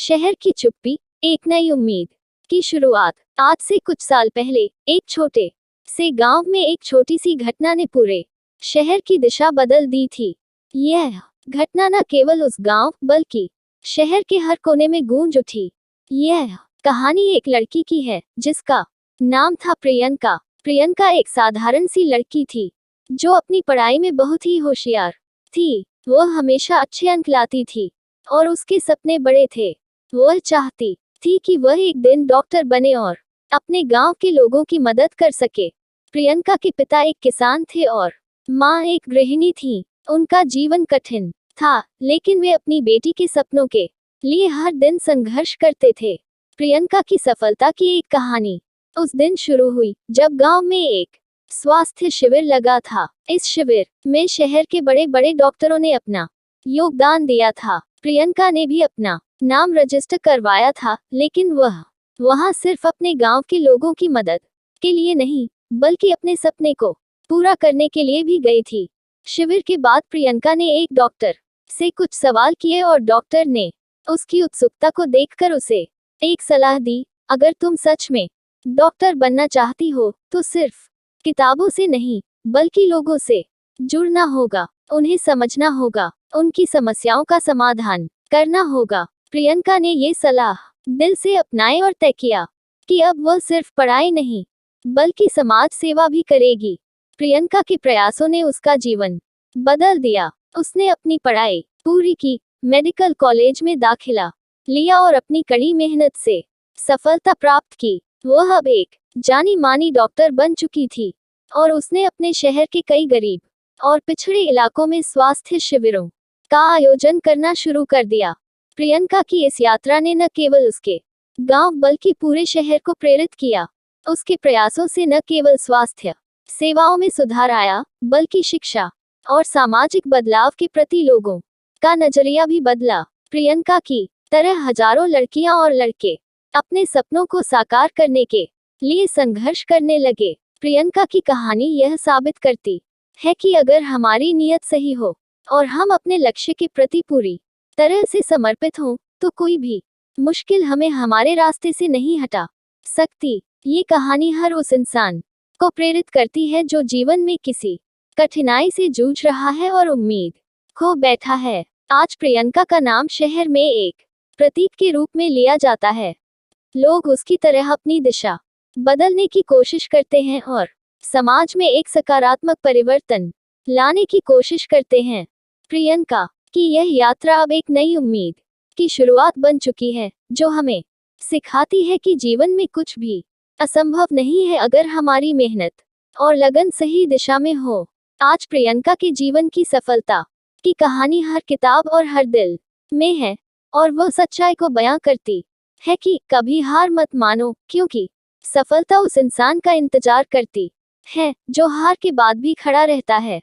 शहर की चुप्पी, एक नई उम्मीद की शुरुआत। आज से कुछ साल पहले एक छोटे से गांव में एक छोटी सी घटना ने पूरे शहर की दिशा बदल दी थी। यह घटना न केवल उस गांव बल्कि शहर के हर कोने में गूंज उठी। यह कहानी एक लड़की की है जिसका नाम था प्रियंका। प्रियंका एक साधारण सी लड़की थी जो अपनी पढ़ाई में बहुत ही होशियार थी। वह हमेशा अच्छे अंक लाती थी और उसके सपने बड़े थे। वह चाहती थी कि वह एक दिन डॉक्टर बने और अपने गांव के लोगों की मदद कर सके। प्रियंका के पिता एक किसान थे और माँ एक गृहिणी थी। उनका जीवन कठिन था, लेकिन वे अपनी बेटी के सपनों के लिए हर दिन संघर्ष करते थे। प्रियंका की सफलता की एक कहानी उस दिन शुरू हुई जब गांव में एक स्वास्थ्य शिविर लगा था। इस शिविर में शहर के बड़े बड़े डॉक्टरों ने अपना योगदान दिया था। प्रियंका ने भी अपना नाम रजिस्टर करवाया था, लेकिन वह वहां सिर्फ अपने गांव के लोगों की मदद के लिए नहीं, बल्कि अपने सपने को पूरा करने के लिए भी गई थी। शिविर के बाद प्रियंका ने एक डॉक्टर से कुछ सवाल किए और डॉक्टर ने उसकी उत्सुकता को देखकर उसे एक सलाह दी। अगर तुम सच में डॉक्टर बनना चाहती हो तो सिर्फ किताबों से नहीं, बल्कि लोगों से जुड़ना होगा, उन्हें समझना होगा, उनकी समस्याओं का समाधान करना होगा। प्रियंका ने ये सलाह दिल से अपनाई और तय किया कि अब वह सिर्फ पढ़ाई नहीं, बल्कि समाज सेवा भी करेगी। प्रियंका के प्रयासों ने उसका जीवन बदल दिया। उसने अपनी पढ़ाई पूरी की, मेडिकल कॉलेज में दाखिला लिया और अपनी कड़ी मेहनत से सफलता प्राप्त की। वह अब एक जानी मानी डॉक्टर बन चुकी थी और उसने अपने शहर के कई गरीब और पिछड़े इलाकों में स्वास्थ्य शिविरों का आयोजन करना शुरू कर दिया। प्रियंका की इस यात्रा ने न केवल उसके गांव बल्कि पूरे शहर को प्रेरित किया। उसके प्रयासों से न केवल स्वास्थ्य सेवाओं में सुधार आया, बल्कि शिक्षा और सामाजिक बदलाव के प्रति लोगों का नजरिया भी बदला। प्रियंका की तरह हजारों लड़कियां और लड़के अपने सपनों को साकार करने के लिए संघर्ष करने लगे। प्रियंका की कहानी यह साबित करती है कि अगर हमारी नीयत सही हो और हम अपने लक्ष्य के प्रति पूरी तरह से समर्पित हों, तो कोई भी मुश्किल हमें हमारे रास्ते से नहीं हटा सकती। ये कहानी हर उस इंसान को प्रेरित करती है जो जीवन में किसी कठिनाई से जूझ रहा है और उम्मीद खो बैठा है। आज प्रियंका का नाम शहर में एक प्रतीक के रूप में लिया जाता है। लोग उसकी तरह अपनी दिशा बदलने की कोशिश करते हैं और समाज में एक सकारात्मक परिवर्तन लाने की कोशिश करते हैं। प्रियंका की यह यात्रा अब एक नई उम्मीद की शुरुआत बन चुकी है, जो हमें सिखाती है कि जीवन में कुछ भी असंभव नहीं है अगर हमारी मेहनत और लगन सही दिशा में हो। आज प्रियंका के जीवन की सफलता की कहानी हर किताब और हर दिल में है और वह सच्चाई को बयां करती है कि कभी हार मत मानो, क्योंकि सफलता उस इंसान का इंतजार करती है जो हार के बाद भी खड़ा रहता है।